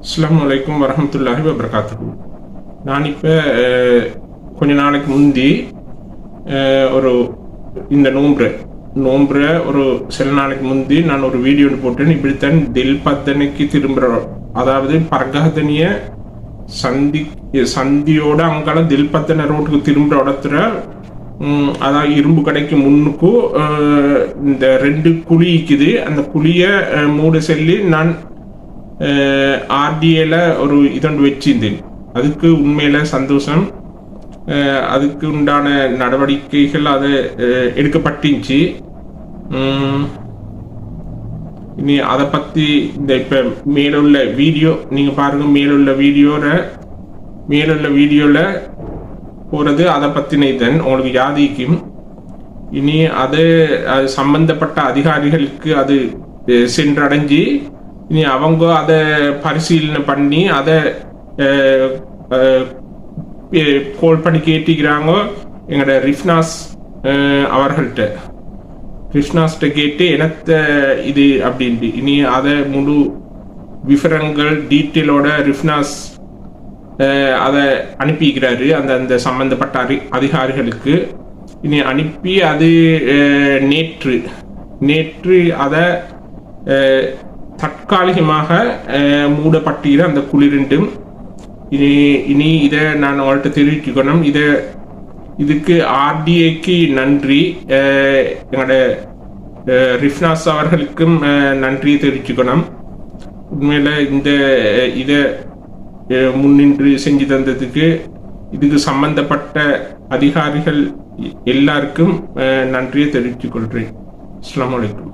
அஸ்ஸலாமு அலைக்கும் வரஹ்மத்துல்லாஹி வபரகாத்துஹு. நான் இப்போ கொஞ்ச நாளைக்கு முந்தி ஒரு இந்த நோம்புற ஒரு சில நாளைக்கு முந்தி நான் ஒரு வீடியோ போட்டேன். இப்படித்தான் தில் பத்தனைக்கு திரும்புகிற, அதாவது பரகாதனிய சந்தியோட அங்கால தில் பத்தனை ரோட்டுக்கு திரும்புகிற இடத்துல, அதாவது இரும்பு கடைக்கு முன்னுக்கும் இந்த 2 குழி இருக்குது. அந்த குழியை மூட சொல்லி நான் ஆர்டிஏல ஒரு இதொன்று வச்சிருந்தேன். அதுக்கு உண்மையில சந்தோஷம். அதுக்கு உண்டான நடவடிக்கைகள் அது எடுக்கப்பட்டுச்சு. இனி அதை பற்றி இந்த இப்போ மேலுள்ள வீடியோ நீங்கள் பாருங்க. மேலுள்ள வீடியோவில் போகிறது அதை பற்றின இதன் உங்களுக்கு யாதிக்கும். இனி அது சம்பந்தப்பட்ட அதிகாரிகளுக்கு அது சென்றடைஞ்சு இனி அவங்க அதை பரிசீலனை பண்ணி அதை கோல் பண்ணி கேட்டிக்கிறாங்க எங்களோட ரிஃப்னாஸ் அவர்கள்ட்ட கேட்டு எனத்த இது அப்படின்ட்டு. இனி அதை முழு விவரங்கள் டீட்டெயிலோட ரிஃப்னாஸ் அதை அனுப்பிக்கிறாரு அந்த சம்பந்தப்பட்ட அதிகாரிகளுக்கு. இனி அனுப்பி அது நேற்று அதை தற்காலிகமாக மூடப்பட்டிருக்கிற அந்த குளிரெண்டும். இனி இதை நான் அவள்கிட்ட தெரிவிச்சுக்கணும். இதுக்கு ஆர்டிஏக்கு நன்றி, எங்களோட ரிஃப்னாஸ் அவர்களுக்கும் நன்றியை தெரிவிச்சுக்கணும். உண்மையில் இதை முன்னின்று செஞ்சு தந்ததுக்கு இதுக்கு சம்பந்தப்பட்ட அதிகாரிகள் எல்லாருக்கும் நன்றியை தெரிவித்துக் கொள்கிறேன். அஸ்ஸலாமு அலைக்கும்.